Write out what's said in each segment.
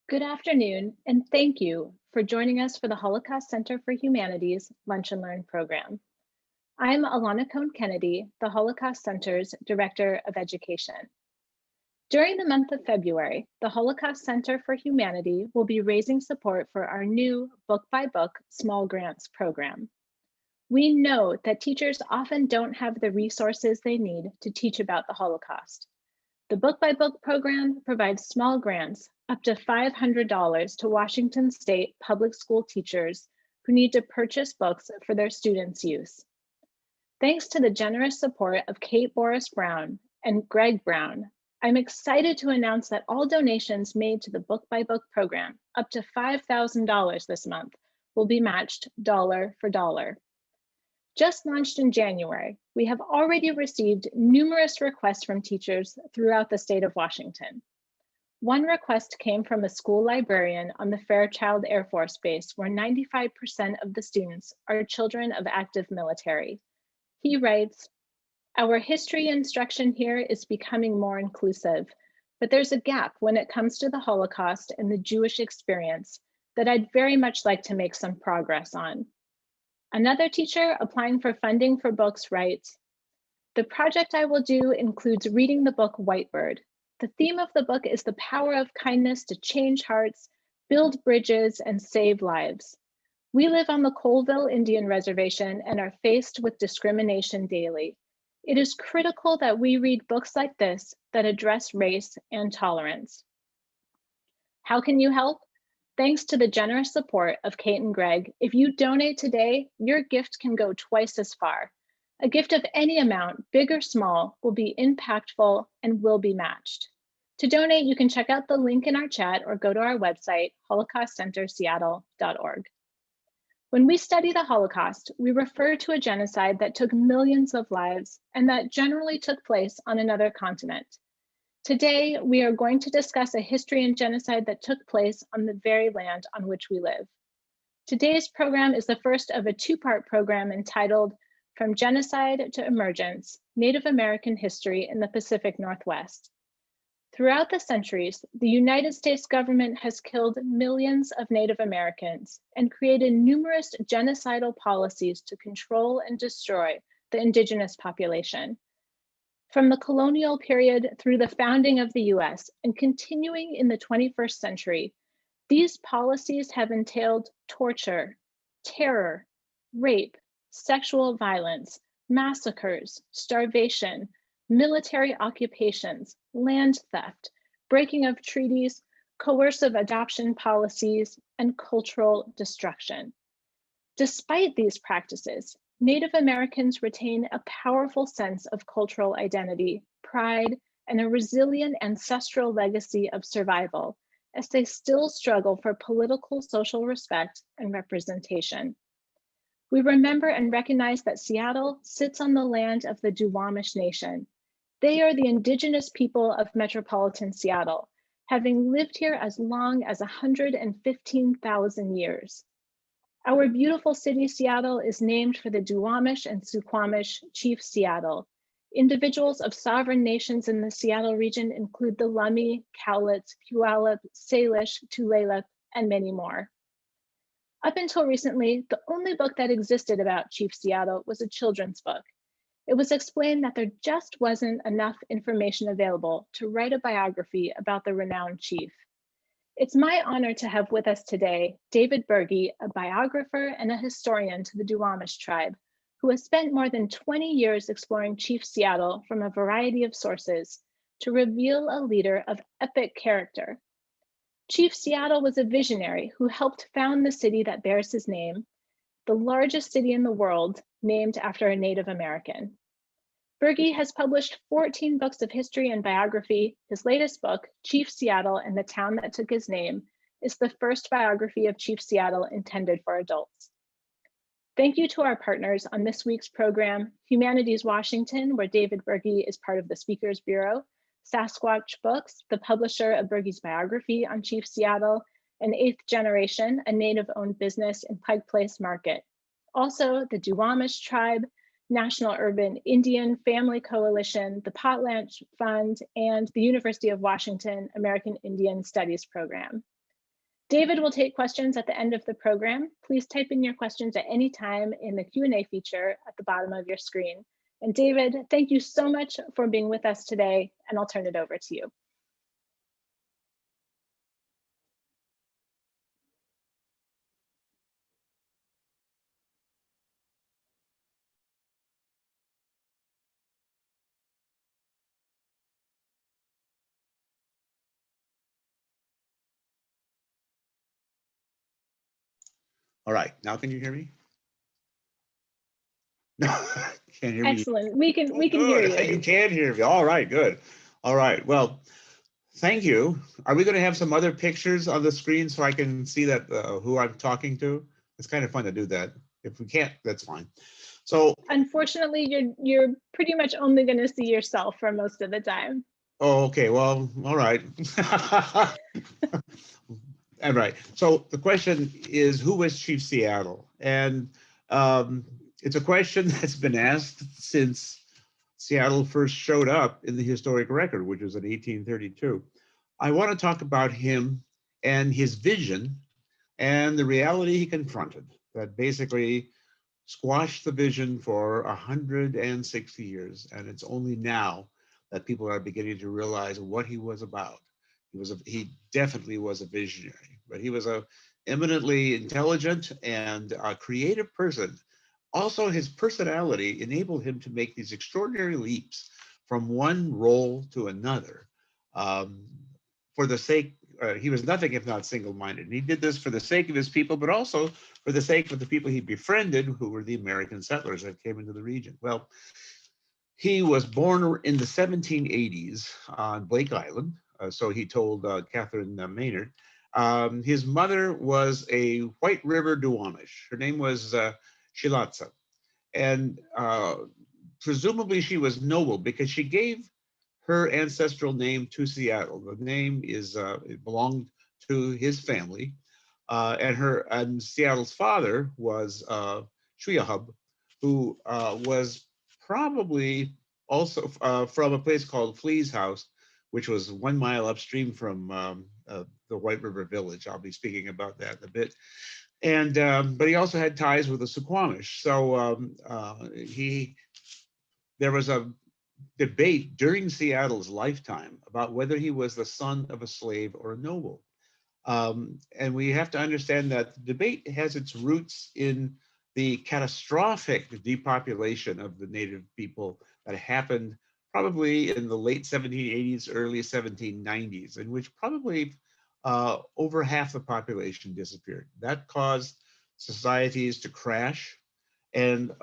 Good afternoon, and thank you for joining us for the Holocaust Center for Humanities Lunch and Learn program. I'm Alana Cohn-Kennedy, the Holocaust Center's Director of Education. During the month of February, the Holocaust Center for Humanity will be raising support for our new book-by-book small grants program. We know that teachers often don't have the resources they need to teach about the Holocaust. The Book by Book program provides small grants up to $500 to Washington State public school teachers who need to purchase books for their students' use. Thanks to the generous support of Kate Boris Brown and Greg Brown, I'm excited to announce that all donations made to the Book by Book program, up to $5,000 this month, will be matched dollar for dollar. Just launched in January, we have already received numerous requests from teachers throughout the state of Washington. One request came from a school librarian on the Fairchild Air Force Base, where 95% of the students are children of active military. He writes, "Our history instruction here is becoming more inclusive, but there's a gap when it comes to the Holocaust and the Jewish experience that I'd very much like to make some progress on." Another teacher applying for funding for books writes, "The project I will do includes reading the book Whitebird. The theme of the book is the power of kindness to change hearts, build bridges, and save lives. We live on the Colville Indian Reservation and are faced with discrimination daily. It is critical that we read books like this that address race and tolerance." How can you help? Thanks to the generous support of Kate and Greg, if you donate today, your gift can go twice as far. A gift of any amount, big or small, will be impactful and will be matched. To donate, you can check out the link in our chat or go to our website, holocaustcenterseattle.org. When we study the Holocaust, we refer to a genocide that took millions of lives and that generally took place on another continent. Today, we are going to discuss a history and genocide that took place on the very land on which we live. Today's program is the first of a two-part program entitled From Genocide to Emergence, Native American History in the Pacific Northwest. Throughout the centuries, the United States government has killed millions of Native Americans and created numerous genocidal policies to control and destroy the indigenous population. From the colonial period through the founding of the US and continuing in the 21st century, these policies have entailed torture, terror, rape, sexual violence, massacres, starvation, military occupations, land theft, breaking of treaties, coercive adoption policies, and cultural destruction. Despite these practices, Native Americans retain a powerful sense of cultural identity, pride, and a resilient ancestral legacy of survival as they still struggle for political social respect and representation. We remember and recognize that Seattle sits on the land of the Duwamish Nation. They are the indigenous people of metropolitan Seattle, having lived here as long as 115,000 years. Our beautiful city, Seattle, is named for the Duwamish and Suquamish Chief Seattle. Individuals of sovereign nations in the Seattle region include the Lummi, Cowlitz, Puyallup, Salish, Tulalip, and many more. Up until recently, the only book that existed about Chief Seattle was a children's book. It was explained that there just wasn't enough information available to write a biography about the renowned chief. It's my honor to have with us today David Buerge, a biographer and a historian to the Duwamish tribe, who has spent more than 20 years exploring Chief Seattle from a variety of sources to reveal a leader of epic character. Chief Seattle was a visionary who helped found the city that bears his name, the largest city in the world named after a Native American. Buerge has published 14 books of history and biography. His latest book, Chief Seattle and the Town That Took His Name, is the first biography of Chief Seattle intended for adults. Thank you to our partners on this week's program, Humanities Washington, where David Buerge is part of the Speakers Bureau, Sasquatch Books, the publisher of Buerge's biography on Chief Seattle, and 8th Generation, a Native-owned business in Pike Place Market. Also, the Duwamish Tribe, National Urban Indian Family Coalition, the Potlatch Fund, and the University of Washington American Indian Studies Program. David will take questions at the end of the program. Please type in your questions at any time in the Q&A feature at the bottom of your screen. And David, thank you so much for being with us today, and I'll turn it over to you. All right, now can you hear me? No, can't hear me. Excellent. We can hear you. You can hear me. All right, good. All right. Well, thank you. Are we going to have some other pictures on the screen so I can see that who I'm talking to? It's kind of fun to do that. If we can't, that's fine. So unfortunately, you're pretty much only going to see yourself for most of the time. Oh, okay. Well, all right. All right. So the question is, who was Chief Seattle? And it's a question that's been asked since Seattle first showed up in the historic record, which was in 1832. I want to talk about him and his vision and the reality he confronted that basically squashed the vision for 160 years. And it's only now that people are beginning to realize what he was about. He definitely was a visionary, but he was a eminently intelligent and creative person. Also, his personality enabled him to make these extraordinary leaps from one role to another. For the sake, he was nothing if not single-minded. And he did this for the sake of his people, but also for the sake of the people he befriended, who were the American settlers that came into the region. Well, he was born in the 1780s on Blake Island. So he told Catherine Maynard. His mother was a White River Duwamish. Her name was Shilatsa. And presumably she was noble because she gave her ancestral name to Seattle. The name it belonged to his family. And Seattle's father was Shuyahub, who was probably also from a place called Flea's House, which was 1 mile upstream from the White River Village. I'll be speaking about that in a bit. And but he also had ties with the Suquamish. So there was a debate during Seattle's lifetime about whether he was the son of a slave or a noble. And we have to understand that the debate has its roots in the catastrophic depopulation of the native people that happened probably in the late 1780s, early 1790s, in which probably over half the population disappeared. That caused societies to crash, and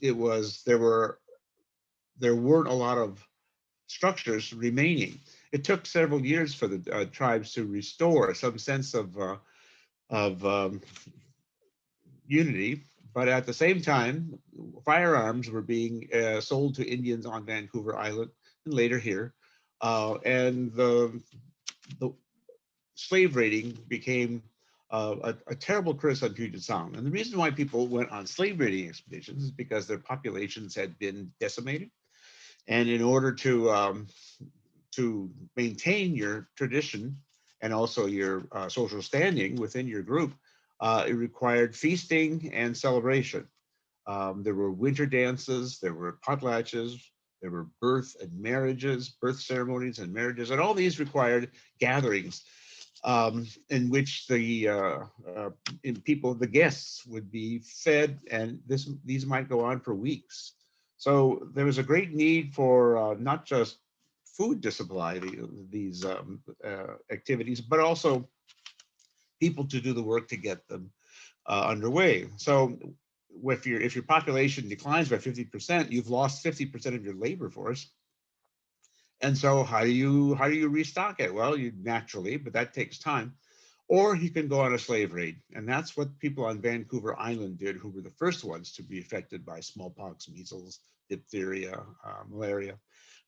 there weren't a lot of structures remaining. It took several years for the tribes to restore some sense of unity, but at the same time, firearms were being sold to Indians on Vancouver Island and later here, and the slave raiding became a terrible curse on Puget Sound. And the reason why people went on slave raiding expeditions is because their populations had been decimated. And in order to maintain your tradition and also your social standing within your group, it required feasting and celebration. There were winter dances, there were potlatches, there were birth ceremonies and marriages, and all these required gatherings in which the guests would be fed, and these might go on for weeks. So there was a great need for not just food to supply these activities, but also people to do the work to get them underway. So if your population declines by 50%, you've lost 50% of your labor force. And so how do you restock it? Well, you naturally, but that takes time. Or you can go on a slave raid. And that's what people on Vancouver Island did, who were the first ones to be affected by smallpox, measles, diphtheria, malaria.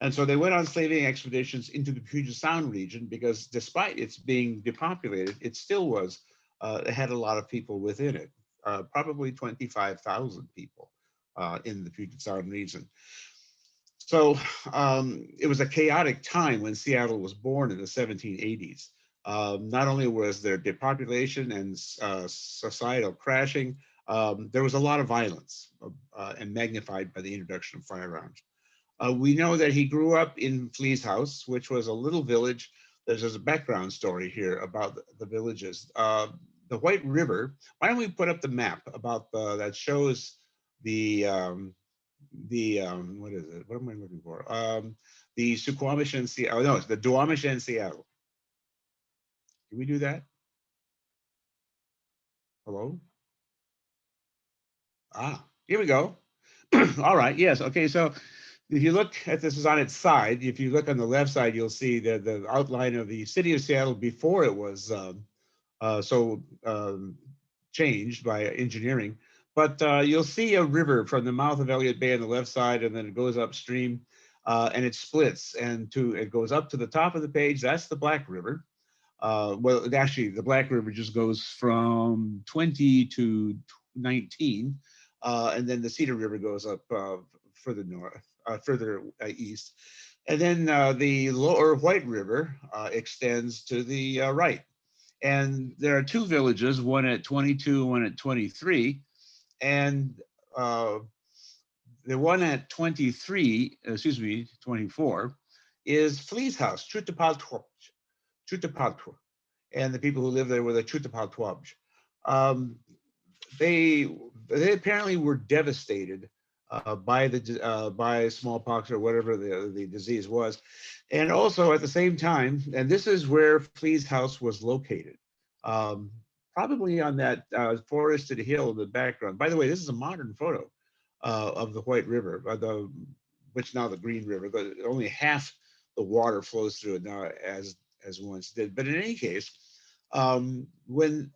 And so they went on slaving expeditions into the Puget Sound region because despite its being depopulated, it still was, it had a lot of people within it, probably 25,000 people in the Puget Sound region. So it was a chaotic time when Seattle was born in the 1780s. Not only was there depopulation and societal crashing, there was a lot of violence and magnified by the introduction of firearms. We know that he grew up in Flea's house, which was a little village. There's a background story here about the villages. The White River. Why don't we put up the map about that shows what is it? What am I looking for? The Suquamish and Seattle. Oh, no, it's the Duwamish and Seattle. Can we do that? Hello? Ah, here we go. All right. Yes. Okay. So if you look at this is on its side, if you look on the left side, you'll see the outline of the city of Seattle before it was changed by engineering. But you'll see a river from the mouth of Elliott Bay on the left side, and then it goes upstream and it splits, and it goes up to the top of the page. That's the Black River. Well, actually, the Black River just goes from 20 to 19, and then the Cedar River goes up further north, further east. And then the lower White River extends to the right. And there are two villages, one at 22, one at 23. And the one at 23, 24, is Flea's house, Chutapaltwapj. And the people who live there were the Chutapaltwapj. They apparently were devastated by smallpox or whatever the disease was. And also at the same time, and this is where Flea's house was located, probably on that forested hill in the background. By the way, this is a modern photo of the White River, which now the Green River. Only half the water flows through it now as once did. But in any case, when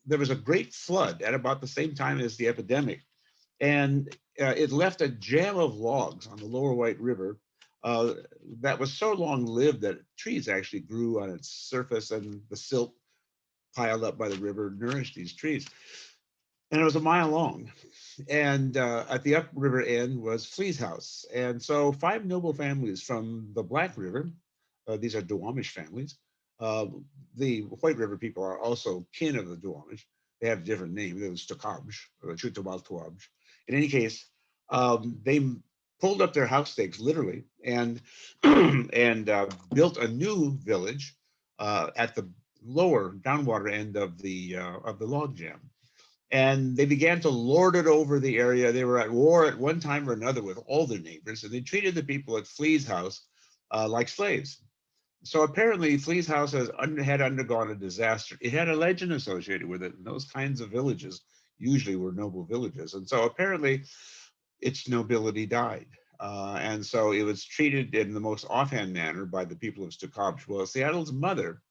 there was a great flood at about the same time as the epidemic, and it left a jam of logs on the lower White River that was so long-lived that trees actually grew on its surface, and the silt piled up by the river nourished these trees. And it was a mile long. And at the upriver end was Flea's house. And so 5 noble families from the Black River, these are Duwamish families. The White River people are also kin of the Duwamish. They have a different name. They're the Stakabj, or Chutabaltuabj. In any case, they pulled up their house stakes literally and built a new village at the lower downwater end of the log jam. And they began to lord it over the area. They were at war at one time or another with all their neighbors, and they treated the people at Flea's house like slaves. So apparently Flea's house had undergone a disaster. It had a legend associated with it, and those kinds of villages usually were noble villages. And so apparently its nobility died. And so it was treated in the most offhand manner by the people of Stukabj. Well, Seattle's mother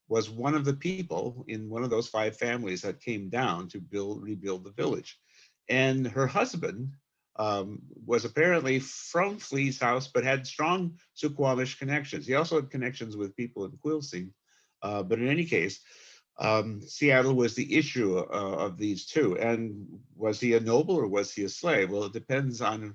was one of the people in one of those 5 families that came down to rebuild the village. And her husband was apparently from Flea's house, but had strong Suquamish connections. He also had connections with people in Quilcene. But in any case, Seattle was the issue of these two. And was he a noble or was he a slave? Well, it depends on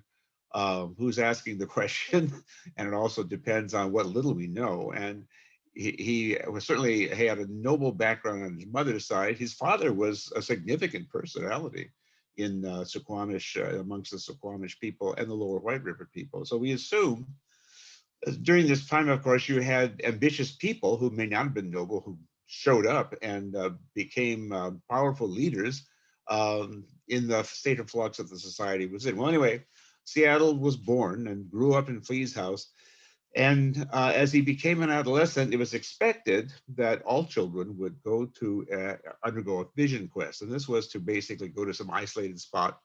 who's asking the question. And it also depends on what little we know. And he was certainly had a noble background on his mother's side. His father was a significant personality in Suquamish, amongst the Suquamish people and the lower White River people. So we assume during this time, of course, you had ambitious people who may not have been noble who showed up and became powerful leaders in the state of flux that the society was in. Well, anyway, Seattle was born and grew up in Flea's house. And as he became an adolescent, it was expected that all children would go to undergo a vision quest. And this was to basically go to some isolated spot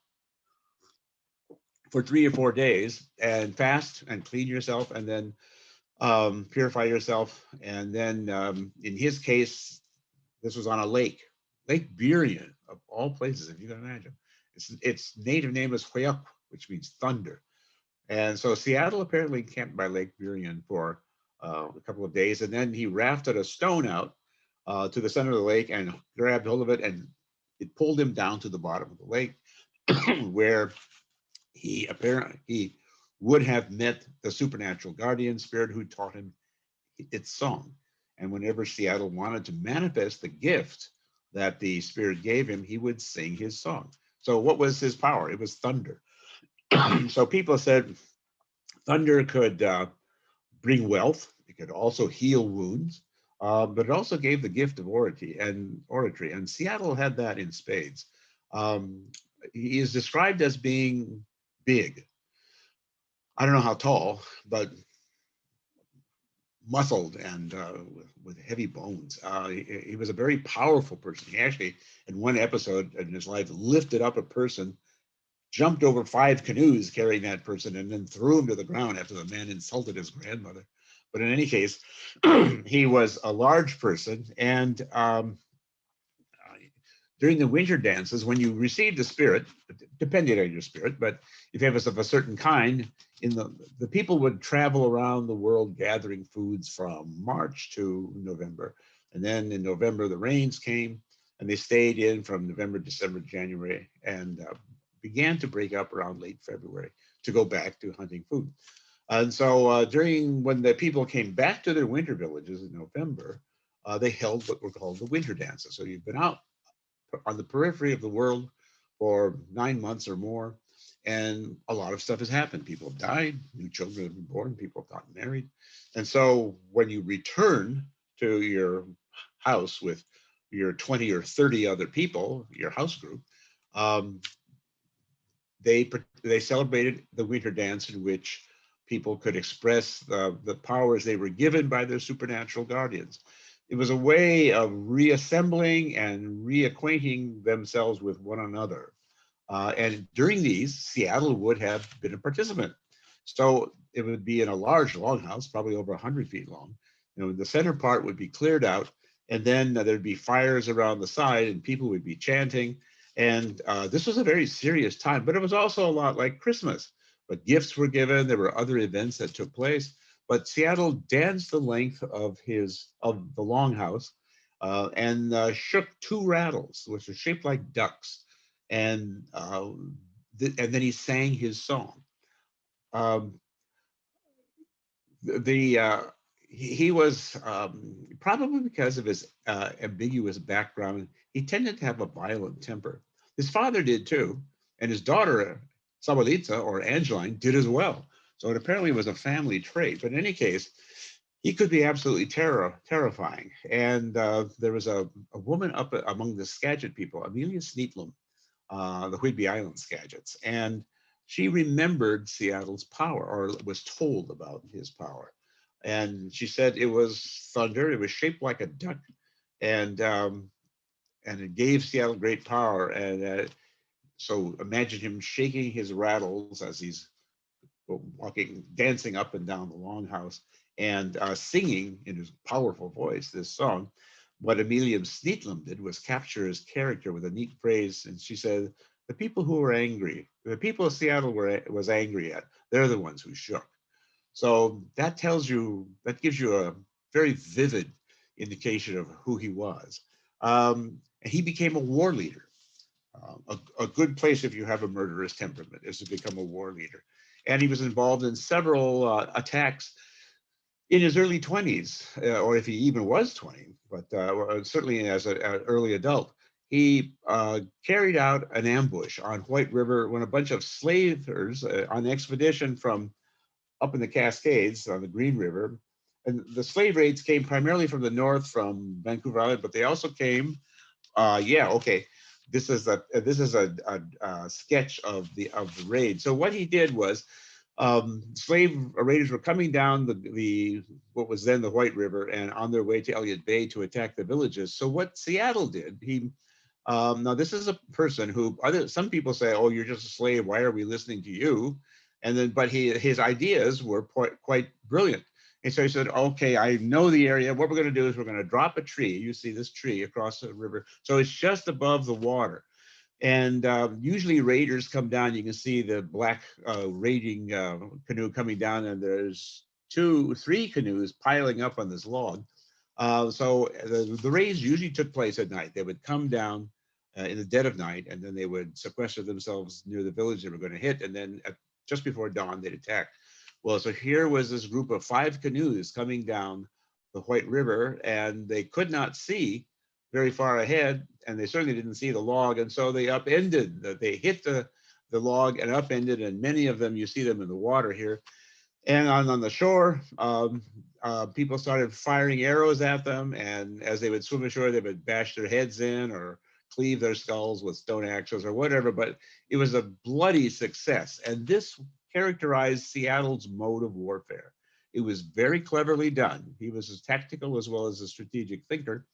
for 3 or 4 days and fast and clean yourself and then purify yourself. And then in his case, this was on a lake, Lake Burien, of all places, if you can imagine. Its native name is Huayuk, which means thunder. And so Seattle apparently camped by Lake Burien for a couple of days, and then he rafted a stone out to the center of the lake and grabbed hold of it, and it pulled him down to the bottom of the lake, where he would have met the supernatural guardian spirit who taught him its song. And whenever Seattle wanted to manifest the gift that the spirit gave him, he would sing his song. So what was his power? It was thunder. So people said thunder could bring wealth. It could also heal wounds, but it also gave the gift of oratory. And Seattle had that in spades. Um, he is described as being big. I don't know how tall, but muscled and with heavy bones. He was a very powerful person. He actually, in one episode in his life, lifted up a person, jumped over 5 canoes carrying that person, and then threw him to the ground after the man insulted his grandmother. But in any case, he was a large person, and during the winter dances, when you receive the spirit, depending on your spirit, but if you have of a certain kind, the people would travel around the world gathering foods from March to November. And then in November, the rains came, and they stayed in from November, December, January, and began to break up around late February to go back to hunting food. And so when the people came back to their winter villages in November, they held what were called the winter dances. So you've been out on the periphery of the world for 9 months or more, and a lot of stuff has happened. People have died, new children have been born, people have gotten married. And so when you return to your house with your 20 or 30 other people, your house group, they celebrated the winter dance in which people could express the powers they were given by their supernatural guardians. It was a way of reassembling and reacquainting themselves with one another. And during these, Seattle would have been a participant. So it would be in a large longhouse, probably over 100 feet long. The center part would be cleared out, and then there'd be fires around the side, and people would be chanting. And this was a very serious time, but it was also a lot like Christmas. But gifts were given. There were other events that took place. But Seattle danced the length of the longhouse and shook 2 rattles, which were shaped like ducks, and then he sang his song. He was probably because of his ambiguous background, he tended to have a violent temper. His father did too, and his daughter Sabalita, or Angeline, did as well. So it apparently was a family trait. But in any case, he could be absolutely terrifying. And there was a woman up among the Skagit people, Amelia Sneetlam, the Whidbey Island Skagits, and she remembered Seattle's power, or was told about his power. And she said it was thunder. It was shaped like a duck, and it gave Seattle great power. And so imagine him shaking his rattles as he's walking, dancing up and down the longhouse, and singing in his powerful voice this song. What Amelia Sneetlam did was capture his character with a neat phrase, and she said, "The people who were angry, the people of Seattle was angry at, they're the ones who shook." So that gives you a very vivid indication of who he was. And he became a war leader. A good place if you have a murderous temperament is to become a war leader. And he was involved in several attacks in his early 20s, or if he even was 20, but certainly as an early adult. He carried out an ambush on White River when a bunch of slavers on expedition from up in the Cascades on the Green River. And the slave raids came primarily from the north, from Vancouver Island, but they also came, this is a sketch of the raid. So what he did was, slave raiders were coming down what was then the White River and on their way to Elliott Bay to attack the villages. So what Seattle did, now this is a person who some people say, "Oh, you're just a slave. Why are we listening to you?" But his ideas were quite brilliant. And so he said, "Okay, I know the area. What we're going to do is we're going to drop a tree. You see this tree across the river. So it's just above the water. And usually raiders come down. You can see the black raiding canoe coming down, and there's 2-3 canoes piling up on this log. So the raids usually took place at night. They would come down in the dead of night, and then they would sequester themselves near the village they were going to hit, and then just before dawn, they'd attack. Well, so here was this group of 5 canoes coming down the White River, and they could not see very far ahead, and they certainly didn't see the log, and so they upended. They hit the log and upended, and many of them, you see them in the water here. And on the shore, people started firing arrows at them, and as they would swim ashore, they would bash their heads in or cleave their skulls with stone axes or whatever, but it was a bloody success. And this characterized Seattle's mode of warfare. It was very cleverly done. He was as tactical as well as a strategic thinker.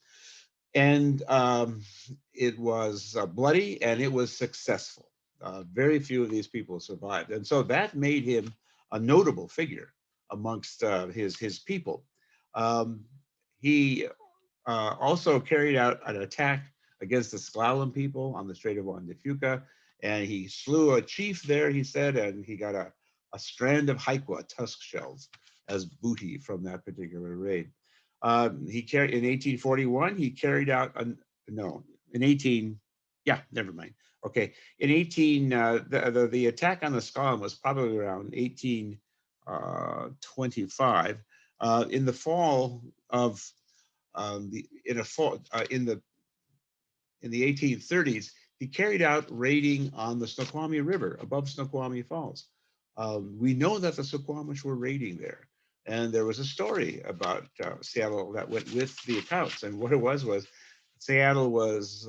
And it was bloody, and it was successful. Very few of these people survived. And so that made him a notable figure amongst his people. He also carried out an attack against the Sklallam people on the Strait of Juan de Fuca, and he slew a chief there, he said, and he got a strand of haikua, tusk shells, as booty from that particular raid. He carried in 1841. He carried out never mind. Okay, in 18 the attack on the Sklallam was probably around 1825. In the fall of in the 1830s, he carried out raiding on the Snoqualmie River above Snoqualmie Falls. We know that the Suquamish were raiding there. And there was a story about Seattle that went with the accounts. And what it was Seattle was,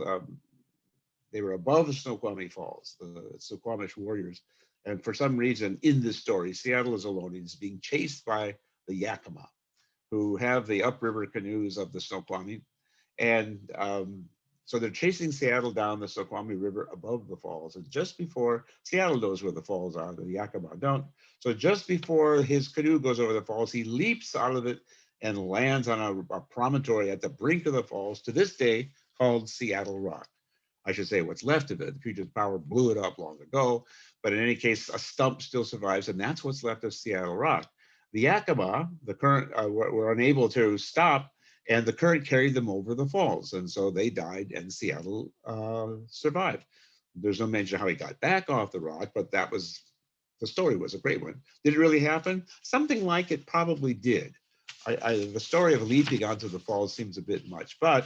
they were above the Snoqualmie Falls, the Suquamish warriors. And for some reason in this story, Seattle is alone. He's being chased by the Yakima, who have the upriver canoes of the Snoqualmie. And so they're chasing Seattle down the Snoqualmie River above the falls. And just before, Seattle knows where the falls are, the Yakima don't. So just before his canoe goes over the falls, he leaps out of it and lands on a promontory at the brink of the falls, to this day called Seattle Rock. I should say what's left of it. The Puget Power blew it up long ago, but in any case, a stump still survives, and that's what's left of Seattle Rock. The Yakima, the current, were unable to stop, and the current carried them over the falls. And so they died, and Seattle survived. There's no mention how he got back off the rock, but that was, the story was a great one. Did it really happen? Something like it probably did. The story of leaping onto the falls seems a bit much, but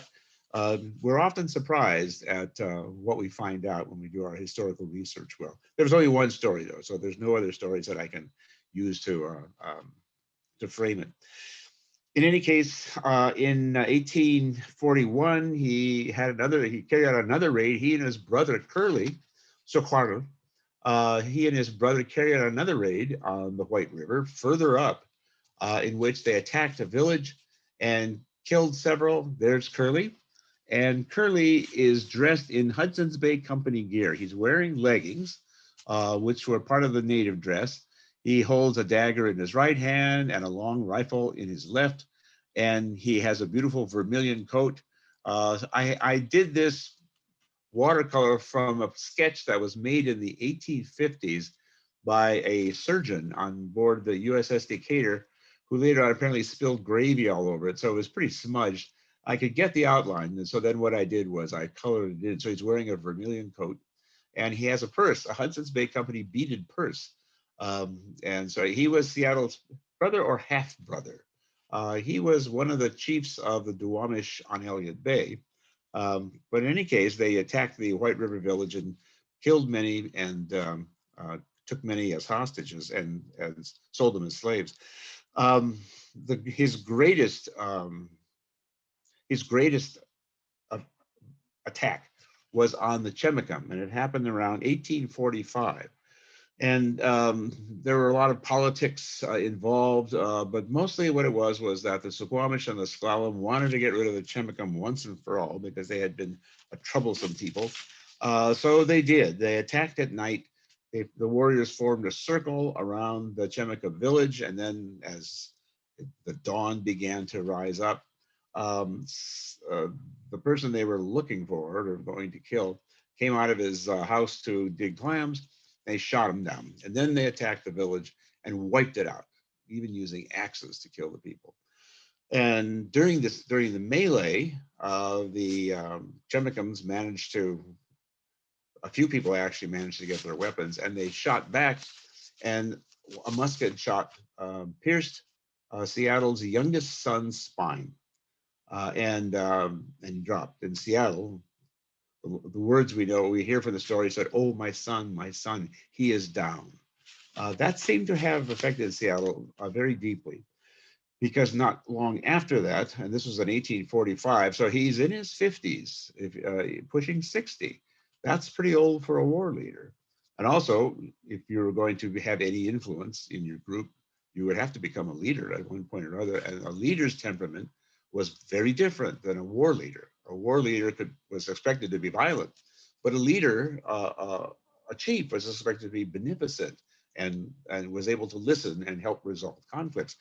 we're often surprised at what we find out when we do our historical research. Well, there's only one story though, so there's no other stories that I can use to frame it. In any case, in 1841, he carried out another raid. He and his brother Curly, Soquarl, he and his brother carried out another raid on the White River, further up, in which they attacked a village and killed several. There's Curly. And Curly is dressed in Hudson's Bay Company gear. He's wearing leggings, which were part of the native dress. He holds a dagger in his right hand and a long rifle in his left, and he has a beautiful vermilion coat. I did this watercolor from a sketch that was made in the 1850s by a surgeon on board the USS Decatur, who later on apparently spilled gravy all over it, so it was pretty smudged. I could get the outline, and so then what I did was I colored it in. So he's wearing a vermilion coat, and he has a purse, a Hudson's Bay Company beaded purse. And so he was Seattle's brother or half-brother. He was one of the chiefs of the Duwamish on Elliott Bay. But in any case, they attacked the White River Village and killed many and took many as hostages and sold them as slaves. His greatest attack was on the Chemicum, and it happened around 1845. And there were a lot of politics involved, but mostly what it was that the Suquamish and the Sklallam wanted to get rid of the Chemicum once and for all because they had been a troublesome people. So they did. They attacked at night. The warriors formed a circle around the Chemicum village, and then as the dawn began to rise up, the person they were looking for or going to kill came out of his house to dig clams. They shot him down, and then they attacked the village and wiped it out, even using axes to kill the people. And during the melee, the Chemicums a few people actually managed to get their weapons, and they shot back, and a musket shot pierced Seattle's youngest son's spine, and he dropped. In Seattle, the words we hear from the story said, "Oh, my son, he is down." That seemed to have affected Seattle very deeply, because not long after that, and this was in 1845, so he's in his 50s, pushing 60. That's pretty old for a war leader. And also, if you were going to have any influence in your group, you would have to become a leader at one point or another. And a leader's temperament was very different than a war leader. A war leader was expected to be violent, but a leader, a chief, was expected to be beneficent and was able to listen and help resolve conflicts.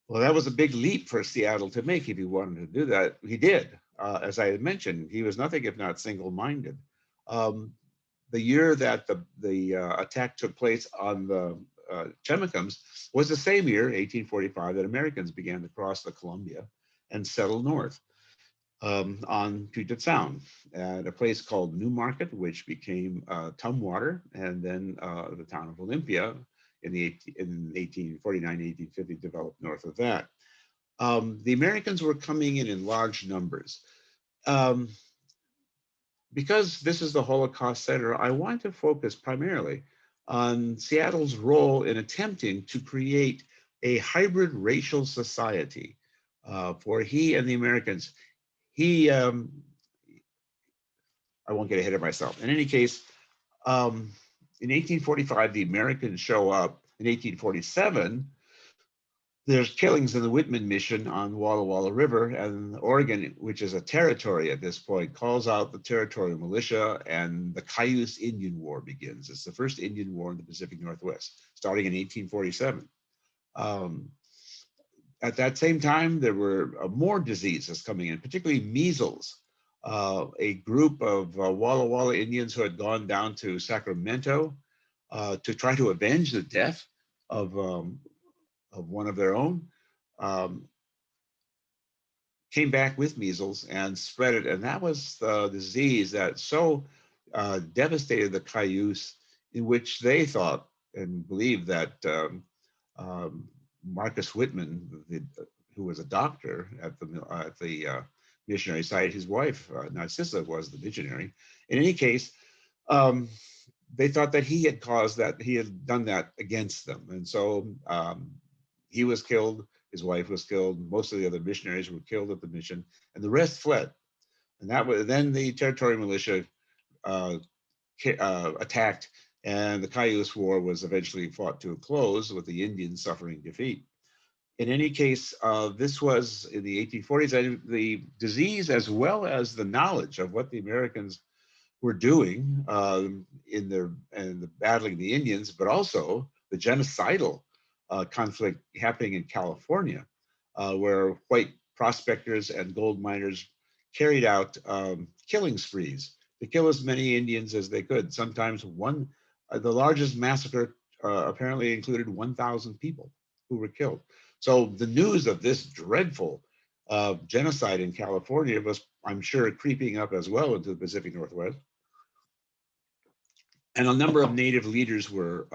Well, that was a big leap for Seattle to make if he wanted to do that. He did. As I had mentioned, he was nothing if not single-minded. The year that the attack took place on the Chemicals was the same year, 1845, that Americans began to cross the Columbia and settle north on Puget Sound at a place called New Market, which became Tumwater, and then the town of Olympia in 1849, 1850, developed north of that. The Americans were coming in large numbers. Because this is the Holocaust Center, I want to focus primarily on Seattle's role in attempting to create a hybrid racial society for he and the Americans. I won't get ahead of myself. In any case, in 1845, the Americans show up. In 1847, there's killings in the Whitman Mission on Walla Walla River, and Oregon, which is a territory at this point, calls out the territorial militia, and the Cayuse Indian War begins. It's the first Indian War in the Pacific Northwest, starting in 1847. At that same time, there were more diseases coming in, particularly measles. A group of Walla Walla Indians who had gone down to Sacramento to try to avenge the death of one of their own, came back with measles and spread it. And that was the disease that so devastated the Cayuse, in which they thought and believed that Marcus Whitman, who was a doctor at the missionary site, his wife, Narcissa, was the missionary. In any case, they thought that he had caused that, he had done that against them. And so he was killed, his wife was killed, most of the other missionaries were killed at the mission, and the rest fled. And that was, then the territorial militia attacked, and the Cayuse War was eventually fought to a close, with the Indians suffering defeat. In any case, this was in the 1840s, and the disease, as well as the knowledge of what the Americans were doing in the battling the Indians, but also the genocidal conflict happening in California, where white prospectors and gold miners carried out killing sprees to kill as many Indians as they could. Sometimes the largest massacre apparently included 1,000 people who were killed. So the news of this dreadful genocide in California was, I'm sure, creeping up as well into the Pacific Northwest. And a number of Native leaders were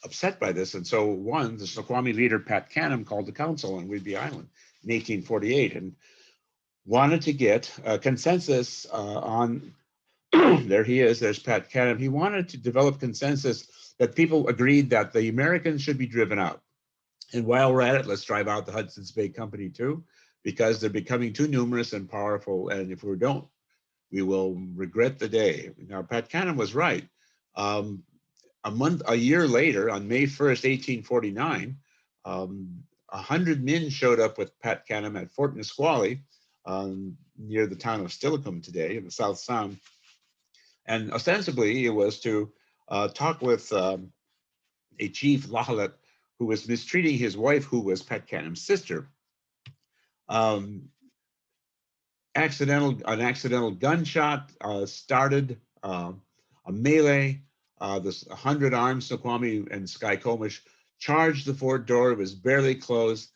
upset by this. And so the Snoqualmie leader, Pat Canham, called the council on Whidbey Island in 1848 and wanted to get a consensus on, there he is, there's Pat Canham. He wanted to develop consensus that people agreed that the Americans should be driven out. And while we're at it, let's drive out the Hudson's Bay Company too, because they're becoming too numerous and powerful. And if we don't, we will regret the day. Now, Pat Canham was right. A year later, on May 1st, 1849, 100 men showed up with Pat Canham at Fort Nisqually, near the town of Steilacoom today in the South Sound. And ostensibly, it was to talk with a chief, Lahalet, who was mistreating his wife, who was Pat Canham's sister. An accidental gunshot started a melee. This 100 armed Snoqualmie and Skykomish charged the fort door. It was barely closed.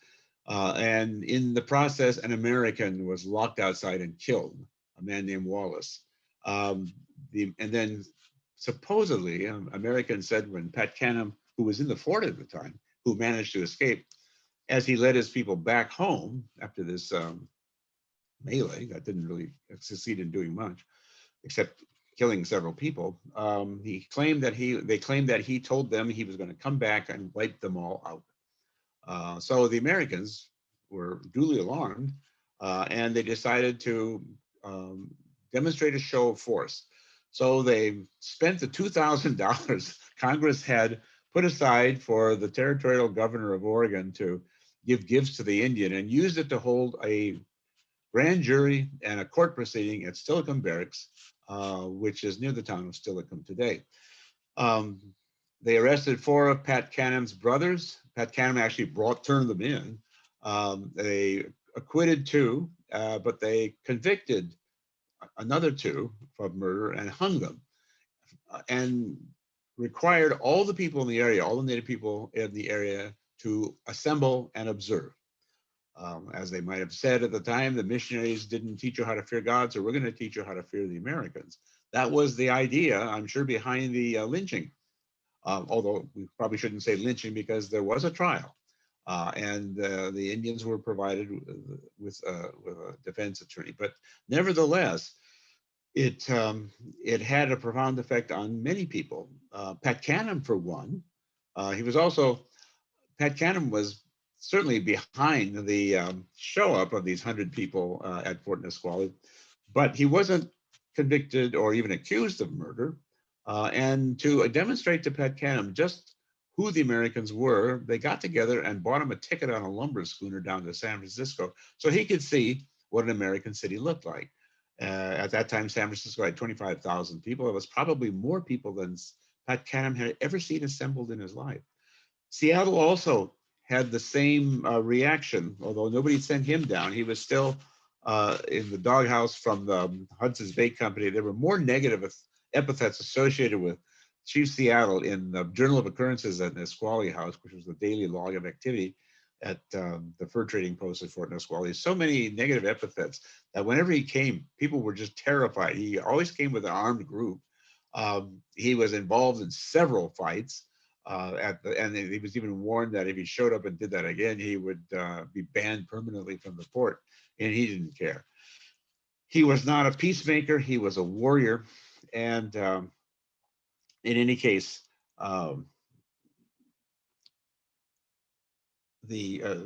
And in the process, an American was locked outside and killed, a man named Wallace. And then supposedly, Americans said when Pat Canham, who was in the fort at the time, who managed to escape, as he led his people back home after this melee that didn't really succeed in doing much, except killing several people. They claimed that he told them he was going to come back and wipe them all out. So the Americans were duly alarmed, and they decided to demonstrate a show of force. So they spent the $2,000 Congress had put aside for the territorial governor of Oregon to give gifts to the Indian, and used it to hold a grand jury and a court proceeding at Steilacoom Barracks, which is near the town of Steilacoom today. They arrested 4 of Pat Canham's brothers. Pat Canham actually turned them in. They acquitted 2, but they convicted another 2 of murder and hung them, and required all the people in the area, all the Native people in the area, to assemble and observe. As they might have said at the time, the missionaries didn't teach you how to fear God, so we're going to teach you how to fear the Americans. That was the idea, I'm sure, behind the lynching. Although we probably shouldn't say lynching, because there was a trial, and the Indians were provided with a defense attorney. But nevertheless, it had a profound effect on many people. Pat Canham, for one, Pat Canham was certainly behind the show up of these 100 people at Fort Nisqually, but he wasn't convicted or even accused of murder. And to demonstrate to Pat Canham just who the Americans were, they got together and bought him a ticket on a lumber schooner down to San Francisco so he could see what an American city looked like. At that time, San Francisco had 25,000 people. It was probably more people than Pat Canham had ever seen assembled in his life. Seattle also had the same reaction, although nobody sent him down. He was still in the doghouse from the Hudson's Bay Company. There were more negative epithets associated with Chief Seattle in the Journal of Occurrences at Nisqually House, which was the daily log of activity at the fur trading post at Fort Nisqually. So many negative epithets that whenever he came, people were just terrified. He always came with an armed group. He was involved in several fights. And he was even warned that if he showed up and did that again, he would be banned permanently from the port, and he didn't care. He was not a peacemaker, he was a warrior. And in any case, the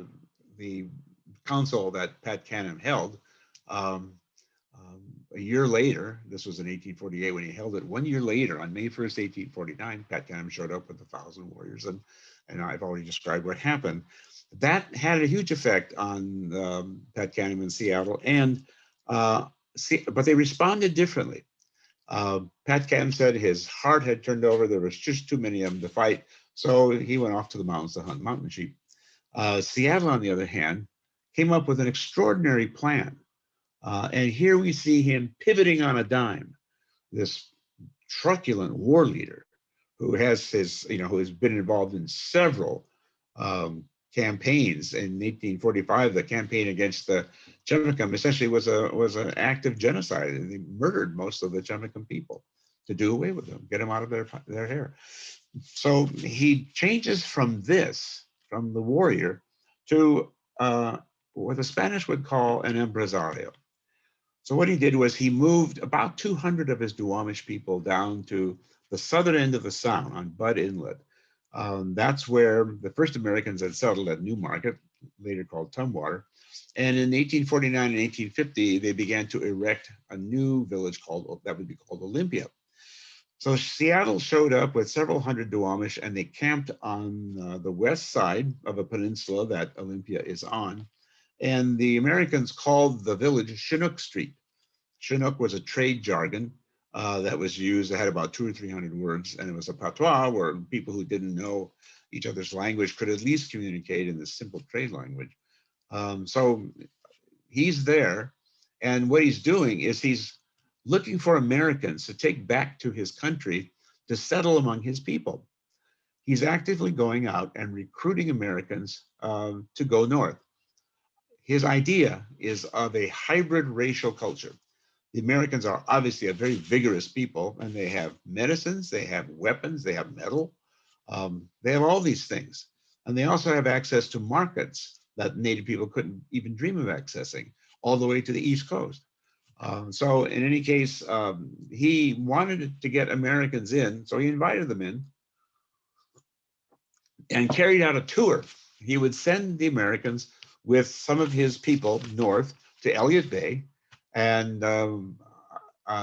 council that Pat Canham held, a year later, this was in 1848 when he held it. 1 year later, on May 1st, 1849, Pat Canham showed up with 1,000 warriors, and I've already described what happened. That had a huge effect on Pat Canham in Seattle, and but they responded differently. Pat Canham said his heart had turned over. There was just too many of them to fight, so he went off to the mountains to hunt mountain sheep. Seattle, on the other hand, came up with an extraordinary plan. And here we see him pivoting on a dime, this truculent war leader who has who has been involved in several campaigns. In 1845, the campaign against the Chemakum essentially was an act of genocide. They murdered most of the Chemakum people to do away with them, get them out of their hair. So he changes from the warrior, to what the Spanish would call an empresario. So what he did was he moved about 200 of his Duwamish people down to the southern end of the Sound on Budd Inlet. That's where the first Americans had settled at New Market, later called Tumwater. And in 1849 and 1850, they began to erect a new village that would be called Olympia. So Seattle showed up with several hundred Duwamish, and they camped on the west side of a peninsula that Olympia is on. And the Americans called the village Chinook Street. Chinook was a trade jargon that was used. It had about 200 or 300 words, and it was a patois where people who didn't know each other's language could at least communicate in this simple trade language. So he's there, and what he's doing is he's looking for Americans to take back to his country to settle among his people. He's actively going out and recruiting Americans to go north. His idea is of a hybrid racial culture. The Americans are obviously a very vigorous people, and they have medicines, they have weapons, they have metal, they have all these things. And they also have access to markets that Native people couldn't even dream of accessing, all the way to the East Coast. So in any case, he wanted to get Americans in, so he invited them in and carried out a tour. He would send the Americans with some of his people north to Elliott Bay, and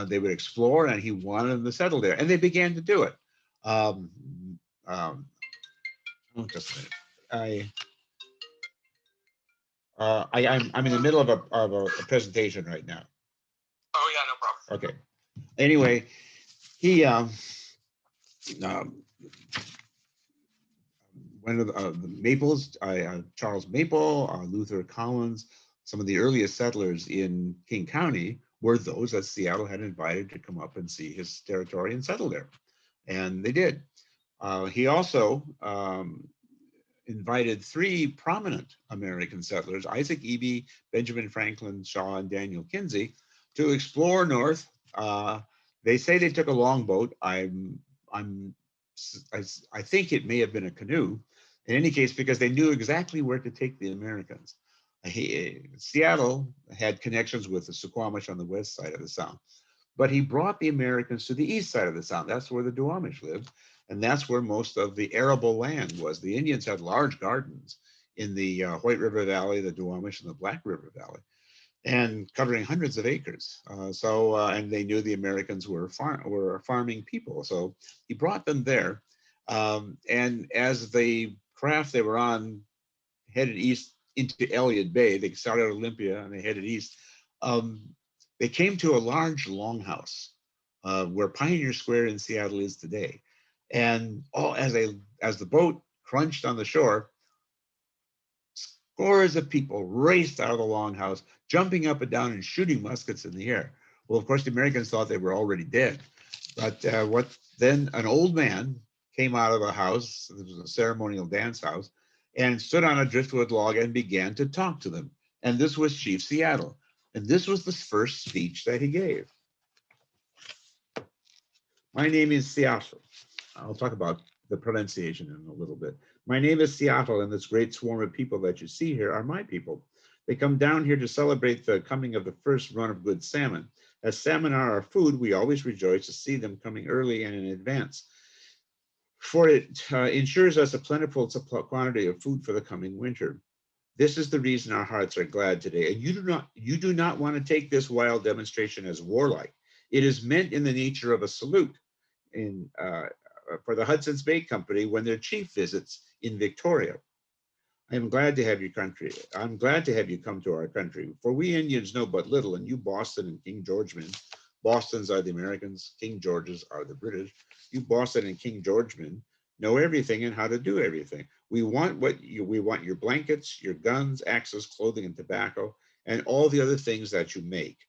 they would explore, and he wanted them to settle there, and they began to do it. Um, um, oh, just a minute. I'm in the middle of a presentation right now. Oh yeah, no problem. Okay. Anyway, he one of the Maples, Charles Maple, Luther Collins, some of the earliest settlers in King County were those that Seattle had invited to come up and see his territory and settle there, and they did. He also invited three prominent American settlers, Isaac Eby, Benjamin Franklin Shaw, and Daniel Kinsey, to explore north. They say they took a longboat. I think it may have been a canoe. In any case, because they knew exactly where to take the Americans. Seattle had connections with the Suquamish on the west side of the Sound, but he brought the Americans to the east side of the Sound. That's where the Duwamish lived. And that's where most of the arable land was. The Indians had large gardens in the White River Valley, the Duwamish, and the Black River Valley, and covering hundreds of acres. And they knew the Americans were farming people. So he brought them there. And as the craft they were on headed east into Elliott Bay, they started at Olympia and they headed east. They came to a large longhouse where Pioneer Square in Seattle is today. And as the boat crunched on the shore, scores of people raced out of the longhouse, jumping up and down and shooting muskets in the air. Well, of course, the Americans thought they were already dead. But then an old man came out of a house, this was a ceremonial dance house, and stood on a driftwood log and began to talk to them. And this was Chief Seattle. And this was the first speech that he gave. My name is Seattle. I'll talk about the pronunciation in a little bit. My name is Seattle, and this great swarm of people that you see here are my people. They come down here to celebrate the coming of the first run of good salmon. As salmon are our food, we always rejoice to see them coming early and in advance, for it ensures us a plentiful quantity of food for the coming winter. This is the reason our hearts are glad today. And you do not want to take this wild demonstration as warlike. It is meant in the nature of a salute for the Hudson's Bay Company when their chief visits in Victoria. I am glad to have your country. I'm glad to have you come to our country, for we Indians know but little, and you Boston and King Georgemen, Bostons are the Americans, King Georges are the British. You Boston and King Georgemen know everything and how to do everything. We want your blankets, your guns, axes, clothing, and tobacco, and all the other things that you make.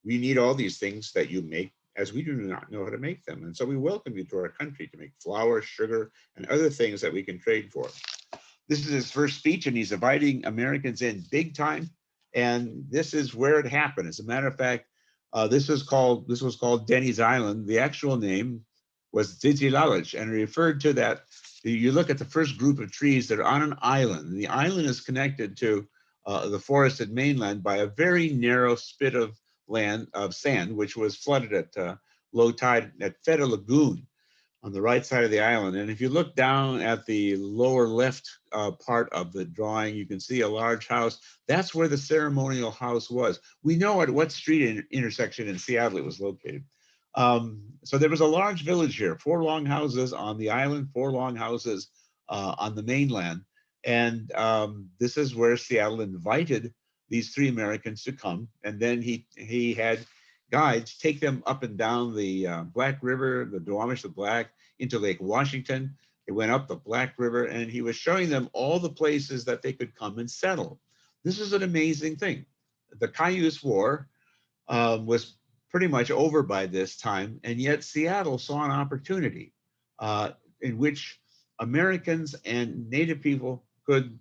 We need all these things that you make, as we do not know how to make them. And so we welcome you to our country to make flour, sugar, and other things that we can trade for. This is his first speech, and he's inviting Americans in big time. And this is where it happened. As a matter of fact, this was called Denny's Island. The actual name was Zizilalich, and it referred to that. You look at the first group of trees that are on an island. And the island is connected to the forested mainland by a very narrow spit of sand, which was flooded at low tide, that fed a lagoon on the right side of the island. And if you look down at the lower left part of the drawing, you can see a large house. That's where the ceremonial house was. We know at what street intersection in Seattle it was located. So there was a large village here, 4 long houses on the island, 4 long houses on the mainland. And this is where Seattle invited these 3 Americans to come. And then he had guides take them up and down the Black River, the Duwamish, the Black, into Lake Washington. They went up the Black River, and he was showing them all the places that they could come and settle. This is an amazing thing. The Cayuse War was pretty much over by this time, and yet Seattle saw an opportunity in which Americans and Native people could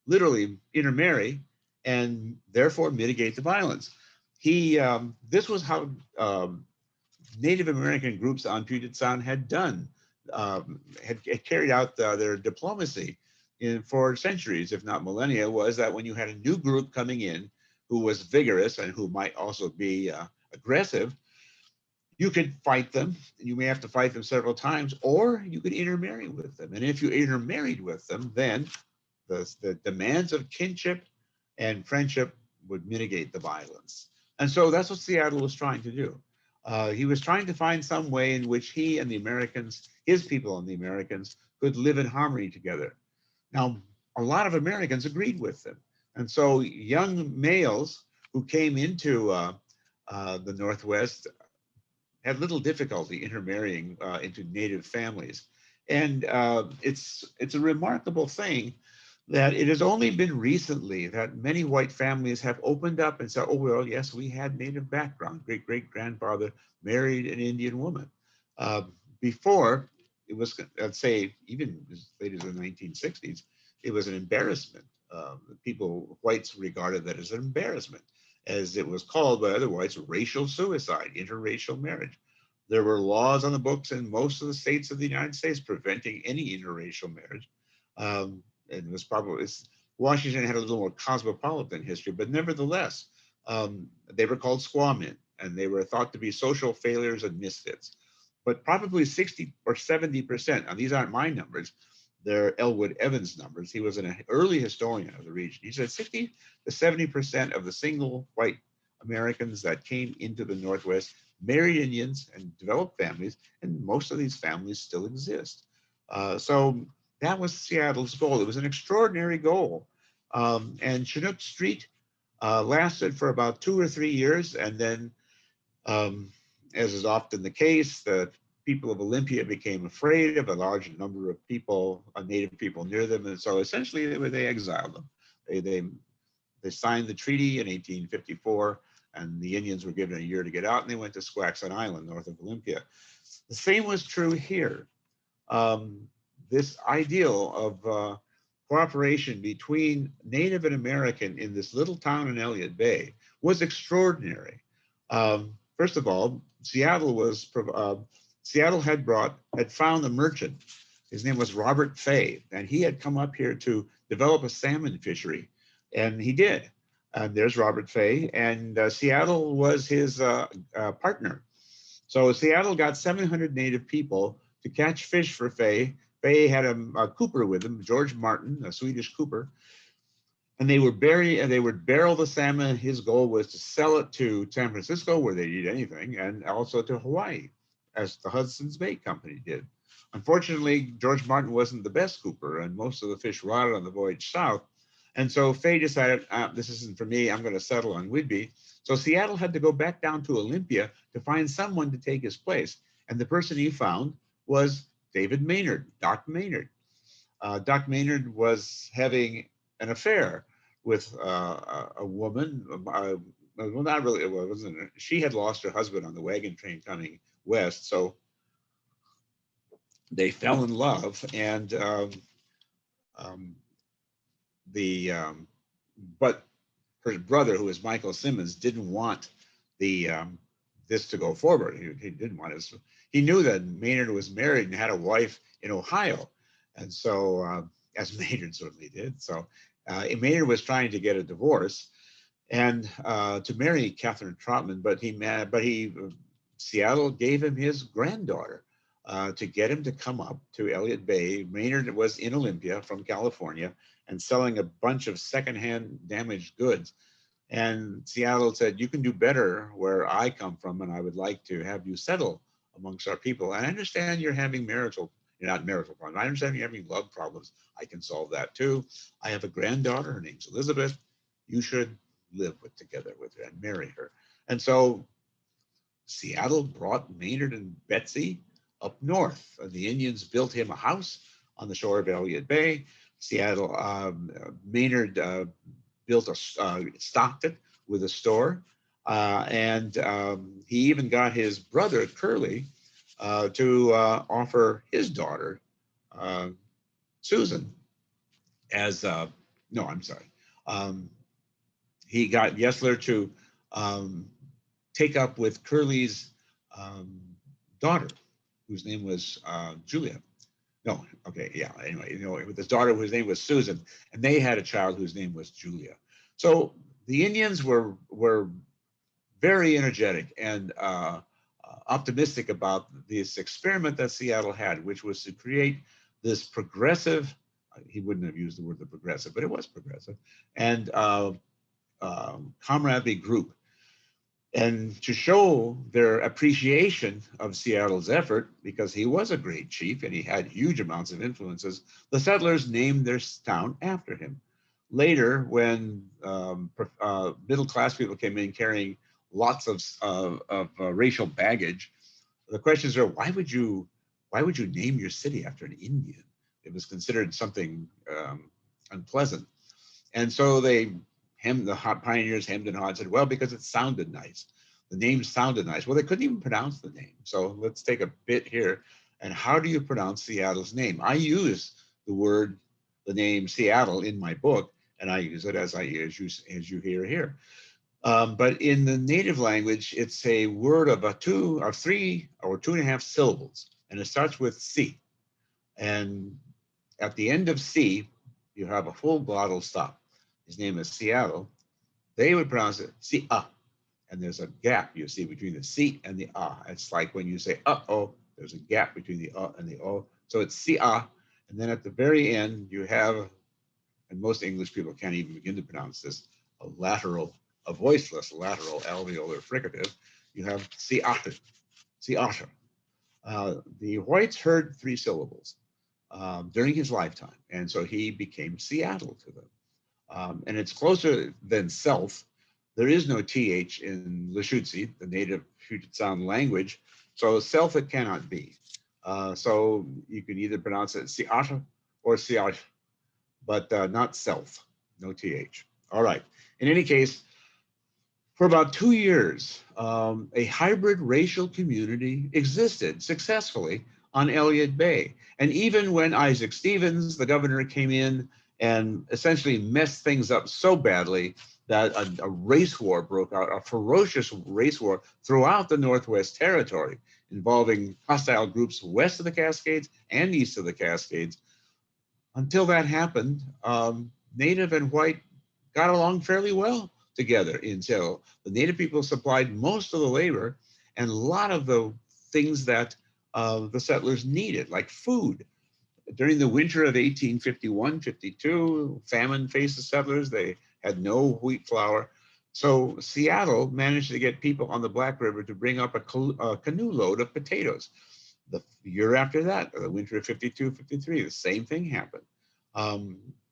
literally intermarry and therefore mitigate the violence. This was how Native American groups on Puget Sound had done, had carried out their diplomacy. for centuries, if not millennia, was that when you had a new group coming in who was vigorous and who might also be aggressive, you could fight them. You may have to fight them several times, or you could intermarry with them. And if you intermarried with them, then the demands of kinship and friendship would mitigate the violence. And so that's what Seattle was trying to do. He was trying to find some way in which he and the Americans, his people and the Americans, could live in harmony together. Now, a lot of Americans agreed with him. And so young males who came into the Northwest had little difficulty intermarrying into native families. And it's a remarkable thing that it has only been recently that many white families have opened up and said, oh, well, yes, we had native background. Great-great-grandfather married an Indian woman. Before, it was, I'd say, even as late as the 1960s, it was an embarrassment. Whites regarded that as an embarrassment, as it was called by other whites, racial suicide, interracial marriage. There were laws on the books in most of the states of the United States preventing any interracial marriage. And it was probably, Washington had a little more cosmopolitan history, but nevertheless, they were called squaw men, and they were thought to be social failures and misfits. But probably 60 or 70%, and these aren't my numbers, they're Elwood Evans' numbers. He was an early historian of the region. He said 60 to 70% of the single white Americans that came into the Northwest married Indians and developed families, and most of these families still exist. So that was Seattle's goal. It was an extraordinary goal. And Chinook Street lasted for about 2 or 3 years, and then, as is often the case, the people of Olympia became afraid of a large number of people, native people near them, and so essentially they exiled them. They signed the treaty in 1854, and the Indians were given a year to get out, and they went to Squaxin Island, north of Olympia. The same was true here. This ideal of cooperation between Native and American in this little town in Elliott Bay was extraordinary. First of all, Seattle had found a merchant. His name was Robert Fay, and he had come up here to develop a salmon fishery, and he did. And there's Robert Fay, and Seattle was his partner. So Seattle got 700 native people to catch fish for Fay. Fay had a cooper with him, George Martin, a Swedish cooper, and they would barrel the salmon. His goal was to sell it to San Francisco, where they'd eat anything, and also to Hawaii, as the Hudson's Bay Company did. Unfortunately, George Martin wasn't the best cooper, and most of the fish rotted on the voyage south. And so Fay decided, this isn't for me, I'm going to settle on Whidbey. So Seattle had to go back down to Olympia to find someone to take his place. And the person he found was David Maynard, Doc Maynard. Doc Maynard was having an affair with a woman. Well, not really, it wasn't. She had lost her husband on the wagon train coming west. So they fell in love, and but her brother, who was Michael Simmons, didn't want this to go forward. He didn't want it. He knew that Maynard was married and had a wife in Ohio, and so as Maynard certainly did. So Maynard was trying to get a divorce and to marry Catherine Trotman, but Seattle gave him his granddaughter to get him to come up to Elliott Bay. Maynard was in Olympia from California and selling a bunch of secondhand damaged goods. And Seattle said, you can do better where I come from, and I would like to have you settle amongst our people. And I understand you're having not marital problems. I understand you're having love problems. I can solve that too. I have a granddaughter, her name's Elizabeth. You should live together with her and marry her. And so Seattle brought Maynard and Betsy up north. The Indians built him a house on the shore of Elliott Bay. Maynard stocked it with a store, and he even got his brother Curly to offer his daughter Susan as he got Yesler to take up with Curly's daughter, whose name was Julia. No, okay, yeah. Anyway, with his daughter whose name was Susan, and they had a child whose name was Julia. So the Indians were very energetic and optimistic about this experiment that Seattle had, which was to create this progressive. He wouldn't have used the word the progressive, but it was progressive, and comradely group. And to show their appreciation of Seattle's effort, because he was a great chief and he had huge amounts of influences, the settlers named their town after him. Later, when middle class people came in carrying lots of racial baggage, the questions are, why would you name your city after an Indian? It was considered something unpleasant. And so the pioneers hemmed and hawed, said, well, because it sounded nice. The name sounded nice. Well, they couldn't even pronounce the name. So let's take a bit here. And how do you pronounce Seattle's name? I use the name Seattle in my book, and I use it as you hear here. But in the native language, it's a word of 2 or 3 or 2.5 syllables, and it starts with C. And at the end of C, you have a full glottal stop. His name is Seattle. They would pronounce it C-A. And there's a gap you see between the C and the A. It's like when you say uh-oh, there's a gap between the and the O. So it's C-A. And then at the very end, you have, and most English people can't even begin to pronounce this, a voiceless lateral alveolar fricative. You have Seattle. Seattle. The whites heard 3 syllables during his lifetime. And so he became Seattle to them. And it's closer than self. There is no TH in Lushootseed, the native Puget Sound language. So self it cannot be. So you can either pronounce it Seattle or Seattle, but not self, no TH. All right. In any case, for about 2 years, a hybrid racial community existed successfully on Elliott Bay. And even when Isaac Stevens, the governor, came in and essentially messed things up so badly that a race war broke out, a ferocious race war throughout the Northwest Territory, involving hostile groups west of the Cascades and east of the Cascades. Until that happened, Native and white got along fairly well together in Seattle. The Native people supplied most of the labor and a lot of the things that the settlers needed, like food. During the winter of 1851-52, famine faced the settlers. They had no wheat flour. So Seattle managed to get people on the Black River to bring up a canoe load of potatoes. The year after that, the winter of 52-53, the same thing happened.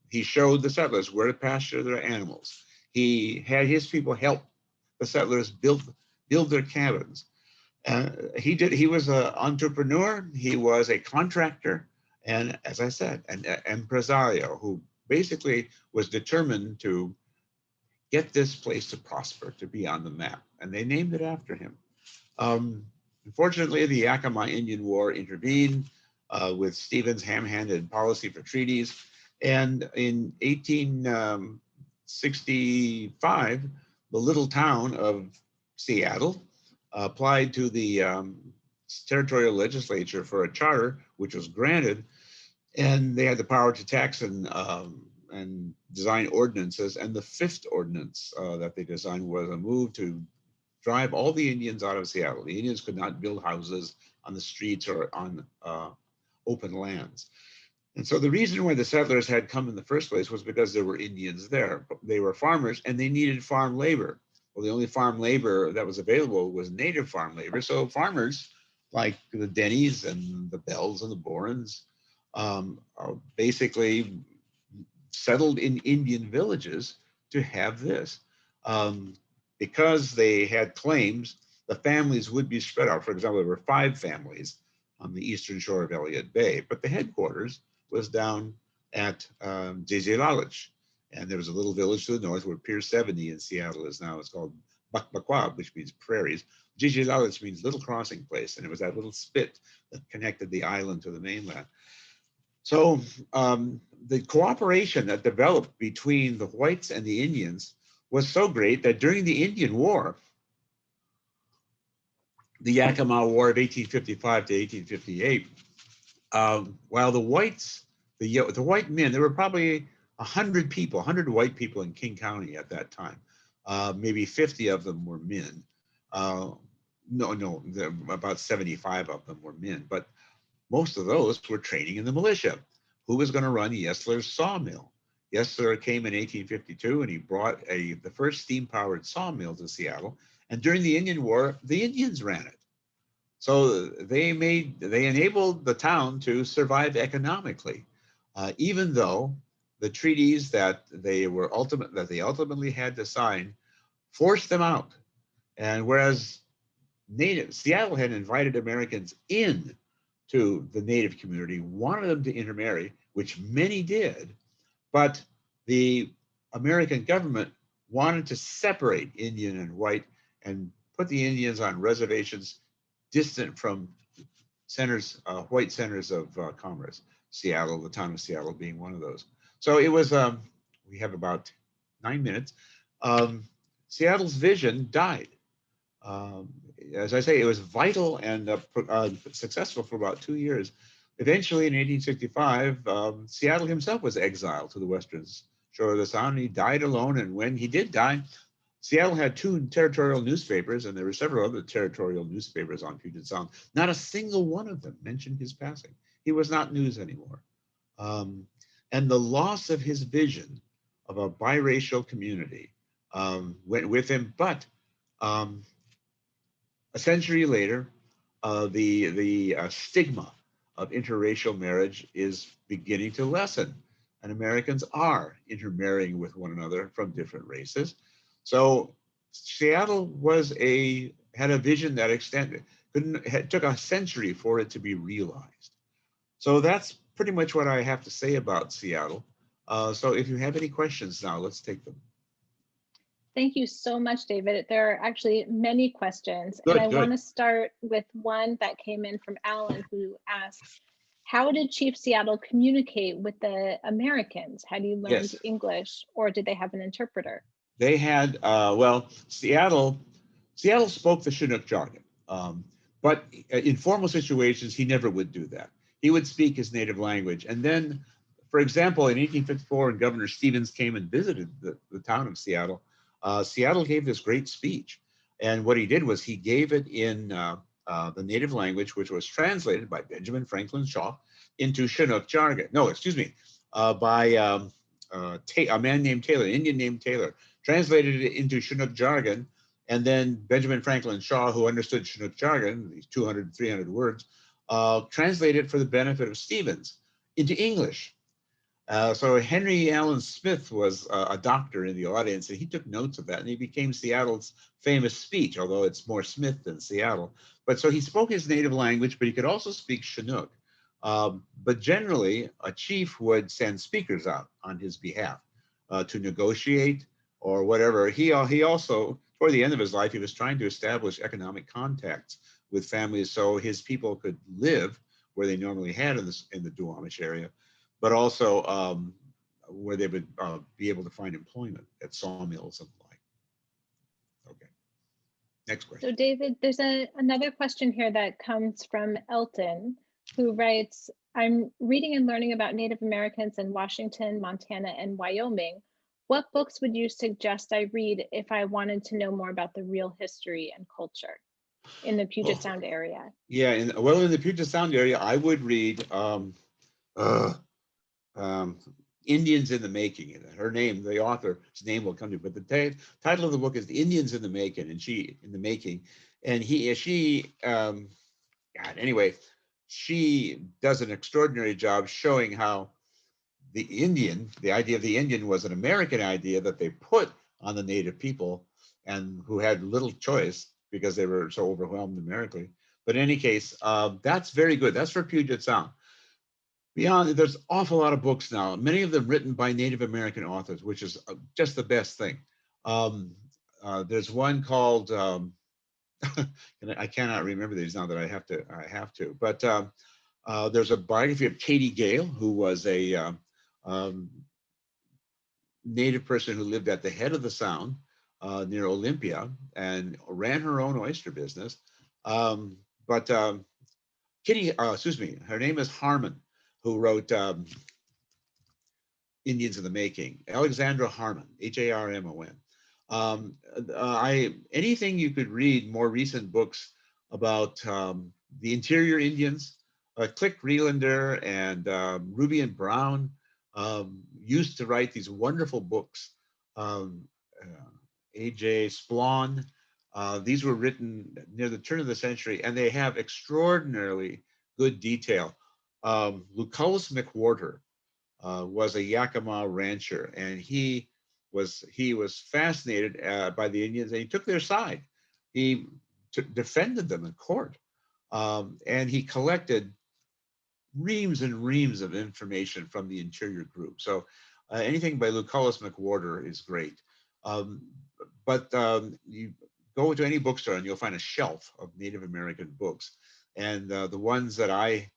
He showed the settlers where to pasture their animals. He had his people help the settlers build their cabins. He was an entrepreneur. He was a contractor. And as I said, an empresario who basically was determined to get this place to prosper, to be on the map. And they named it after him. Unfortunately, the Yakima Indian War intervened with Stevens' ham-handed policy for treaties. And in 1865, the little town of Seattle applied to the territorial legislature for a charter, which was granted. And they had the power to tax and design ordinances. And the 5th ordinance that they designed was a move to drive all the Indians out of Seattle. The Indians could not build houses on the streets or on open lands. And so the reason why the settlers had come in the first place was because there were Indians there. They were farmers and they needed farm labor. Well, the only farm labor that was available was native farm labor. So farmers like the Denny's and the Bells and the Borans basically settled in Indian villages to have this. Because they had claims, the families would be spread out. For example, there were 5 families on the eastern shore of Elliott Bay, but the headquarters was down at Jijilalich. And there was a little village to the north where Pier 70 in Seattle is now. It's called Bakbakwab, which means prairies. Jijilalich means little crossing place, and it was that little spit that connected the island to the mainland. So the cooperation that developed between the whites and the Indians was so great that during the Indian War, the Yakima War of 1855 to 1858, while the whites, the white men, there were probably 100 people, 100 white people in King County at that time. Maybe 50 of them were men. No, about 75 of them were men, but most of those were training in the militia. Who was going to run Yesler's sawmill? Yesler came in 1852 and he brought the first steam-powered sawmill to Seattle. And during the Indian War, the Indians ran it. So they enabled the town to survive economically, even though the treaties that they ultimately had to sign forced them out. And whereas Seattle had invited Americans in to the native community, wanted them to intermarry, which many did, but the American government wanted to separate Indian and white and put the Indians on reservations distant from centers, white centers of commerce. Seattle, the town of Seattle being one of those. So it was, we have about 9 minutes. Seattle's vision died. As I say, it was vital and successful for about 2 years. Eventually, in 1865, Seattle himself was exiled to the western shore of the Sound. He died alone, and when he did die, Seattle had 2 territorial newspapers, and there were several other territorial newspapers on Puget Sound. Not a single one of them mentioned his passing. He was not news anymore. And the loss of his vision of a biracial community went with him, but a century later, the stigma of interracial marriage is beginning to lessen, and Americans are intermarrying with one another from different races. So Seattle had a vision that extended. It took a century for it to be realized. So that's pretty much what I have to say about Seattle. So if you have any questions now, let's take them. Thank you so much, David. There are actually many questions, Good, and I good. want to start with one that came in from Alan, who asks, how did Chief Seattle communicate with the Americans? Had he learned Yes. English, or did they have an interpreter? They had, well, Seattle spoke the Chinook jargon, but in formal situations, he never would do that. He would speak his native language. And then, for example, in 1854, when Governor Stevens came and visited the town of Seattle, Seattle gave this great speech. And what he did was he gave it in the native language, which was translated by Benjamin Franklin Shaw into Chinook jargon. No, excuse me, by a man named Taylor, an Indian named Taylor, translated it into Chinook jargon. And then Benjamin Franklin Shaw, who understood Chinook jargon, these 200, 300 words, translated it for the benefit of Stevens into English. So Henry Allen Smith was a doctor in the audience, and he took notes of that, and he became Seattle's famous speech, although it's more Smith than Seattle. But so he spoke his native language, but he could also speak Chinook. But generally, a chief would send speakers out on his behalf to negotiate or whatever. He also, toward the end of his life, he was trying to establish economic contacts with families so his people could live where they normally had in the Duwamish area, but also where they would be able to find employment at sawmills and the like. Okay, next question. So David, there's another question here that comes from Elton, who writes, I'm reading and learning about Native Americans in Washington, Montana, and Wyoming. What books would you suggest I read if I wanted to know more about the real history and culture in the Puget Sound area? Yeah, in the Puget Sound area, I would read Indians in the Making. Her name, the author's name will come to, but the title of the book is Indians in the Making, and anyway, she does an extraordinary job showing how the idea of the Indian was an American idea that they put on the native people and who had little choice because they were so overwhelmed numerically. But in any case, that's very good. That's for Puget Sound. Beyond, there's an awful lot of books now, many of them written by Native American authors, which is just the best thing. There's one called, and I cannot remember these now that I have to, but there's a biography of Katie Gale, who was a Native person who lived at the head of the Sound near Olympia and ran her own oyster business. But Her name is Harmon, who wrote Indians in the Making. Alexandra Harmon, Harmon. Anything you could read, more recent books about the interior Indians, Click Rielander and Ruby and Brown used to write these wonderful books. A.J. Splon, these were written near the turn of the century, and they have extraordinarily good detail. Lucullus McWhorter was a Yakima rancher, and he was fascinated by the Indians, and he took their side. He defended them in court, and he collected reams and reams of information from the interior group. So anything by Lucullus McWhorter is great. But you go to any bookstore and you'll find a shelf of Native American books. And the ones that I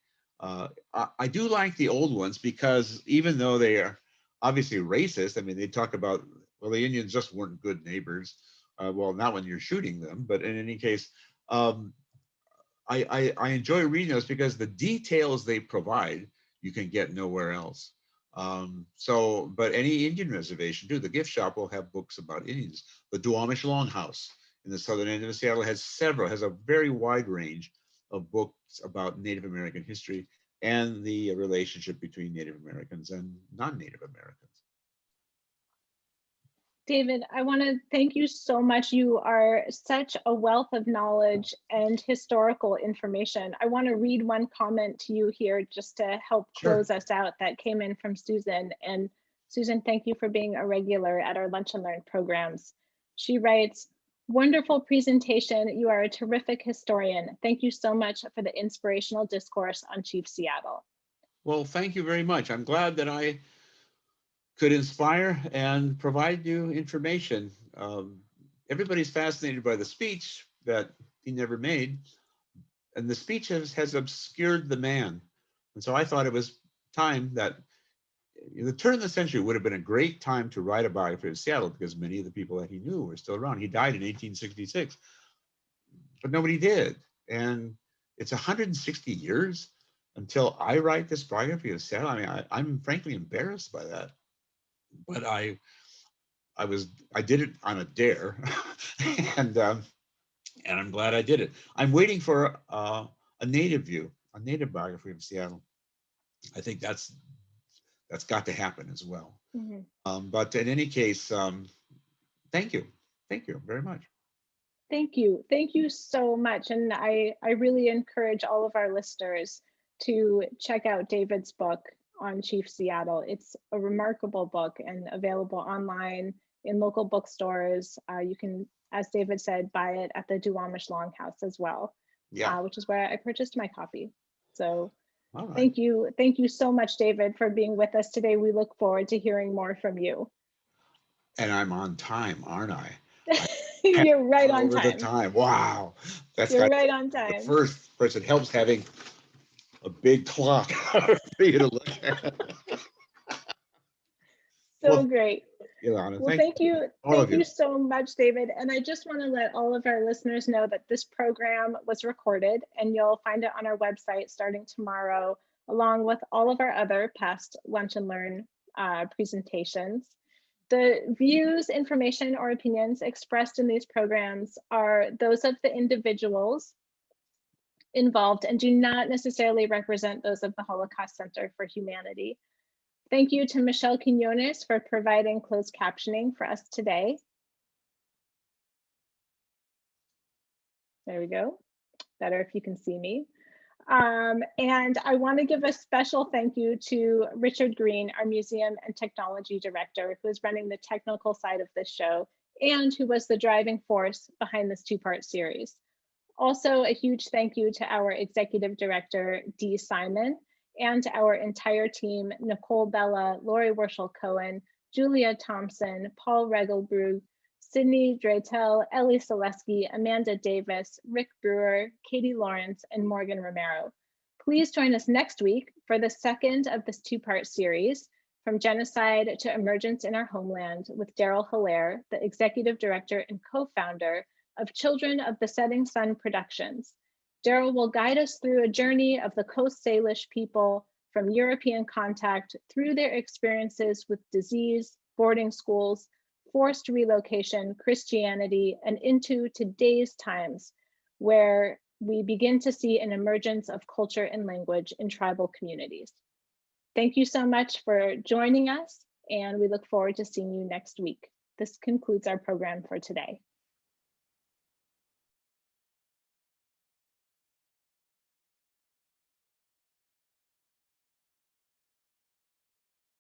do like the old ones, because even though they are obviously racist, I mean, they talk about, well, the Indians just weren't good neighbors. Well, not when you're shooting them, but in any case, I enjoy reading those because the details they provide, you can get nowhere else. But any Indian reservation too, the gift shop will have books about Indians. The Duwamish Longhouse in the southern end of Seattle has a very wide range of books about Native American history and the relationship between Native Americans and non-Native Americans. David, I want to thank you so much. You are such a wealth of knowledge and historical information. I want to read one comment to you here just to help close us out that came in from Susan. And Susan, thank you for being a regular at our Lunch and Learn programs. She writes, "Wonderful presentation. You are a terrific historian. Thank you so much for the inspirational discourse on Chief Seattle." Well, thank you very much. I'm glad that I could inspire and provide you information. Everybody's fascinated by the speech that he never made, and the speech has obscured the man. And so I thought it was time that the turn of the century would have been a great time to write a biography of Seattle, because many of the people that he knew were still around. He died in 1866, but nobody did. And it's 160 years until I write this biography of Seattle. I mean, I'm frankly embarrassed by that. But I did it on a dare, and I'm glad I did it. I'm waiting for a native biography of Seattle. I think that's got to happen as well. Mm-hmm. But in any case, thank you very much. Thank you so much, and I really encourage all of our listeners to check out David's book on Chief Seattle. It's a remarkable book and available online in local bookstores. You can, as David said, buy it at the Duwamish Longhouse as well, which is where I purchased my copy. So thank you so much, David, for being with us today. We look forward to hearing more from you. And I'm on time, aren't I? You're right on time. Over the time. Wow. You're right on time. The first person helps having a big clock for you to look at. Great. Ilana, well, thank you so much, David. And I just want to let all of our listeners know that this program was recorded, and you'll find it on our website starting tomorrow, along with all of our other past Lunch and Learn presentations. The views, information, or opinions expressed in these programs are those of the individuals involved and do not necessarily represent those of the Holocaust Center for Humanity. Thank you to Michelle Quinones for providing closed captioning for us today. There we go. Better if you can see me. And I want to give a special thank you to Richard Green, our Museum and Technology Director, who is running the technical side of this show and who was the driving force behind this two-part series. Also, a huge thank you to our Executive Director, Dee Simon, and to our entire team, Nicole Bella, Lori Werschel-Cohen, Julia Thompson, Paul Regelbrug, Sydney Draytel, Ellie Selesky, Amanda Davis, Rick Brewer, Katie Lawrence, and Morgan Romero. Please join us next week for the second of this two-part series, From Genocide to Emergence in Our Homeland, with Daryl Hilaire, the Executive Director and co-founder of Children of the Setting Sun Productions. Daryl will guide us through a journey of the Coast Salish people from European contact through their experiences with disease, boarding schools, forced relocation, Christianity, and into today's times, where we begin to see an emergence of culture and language in tribal communities. Thank you so much for joining us, and we look forward to seeing you next week. This concludes our program for today.